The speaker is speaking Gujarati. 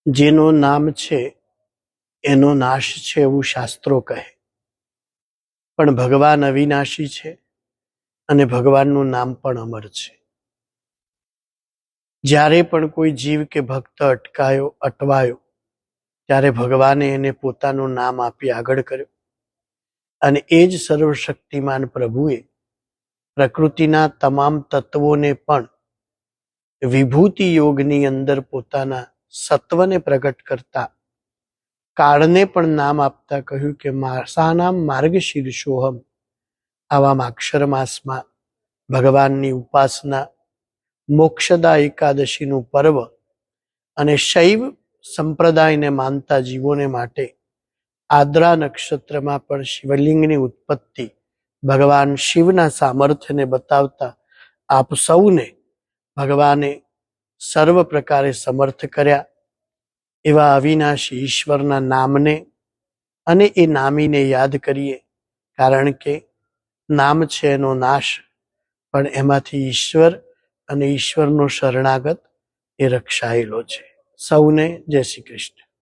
જેનું નામ છે એનો નાશ છે એવું શાસ્ત્રો કહે, પણ ભગવાન અવિનાશી છે અને ભગવાનનું નામ પણ અમર છે. જ્યારે પણ કોઈ જીવ કે ભક્ત અટવાયો ત્યારે ભગવાને એને પોતાનું નામ આપી આગળ કર્યો. અને એ જ સર્વશક્તિમાન પ્રભુએ પ્રકૃતિના તમામ તત્વોને પણ વિભૂતિ યોગની અંદર પોતાના સત્વને પ્રગટ કરતા કાળને પણ નામ આપતા કહ્યું કે માસાનામ માર્ગશીર્ષોહમ. આવા માક્ષર માસમાં ભગવાનની ઉપાસના, મોક્ષદા એકાદશીનું પર્વ અને શૈવ સંપ્રદાયને માનતા જીવોને માટે આદ્રા નક્ષત્રમાં પણ શિવલિંગની ઉત્પત્તિ ભગવાન શિવના સામર્થ્યને બતાવતા આપ સૌને ભગવાને સર્વ પ્રકારે સમર્થ કર્યા. એવા અવિનાશી ઈશ્વરના નામને અને એ નામીને યાદ કરીએ, કારણ કે નામ છે એનો નાશ, પણ એમાંથી ઈશ્વર અને ઈશ્વરનો શરણાગત એ રક્ષાયેલો છે. સૌને જય શ્રી કૃષ્ણ.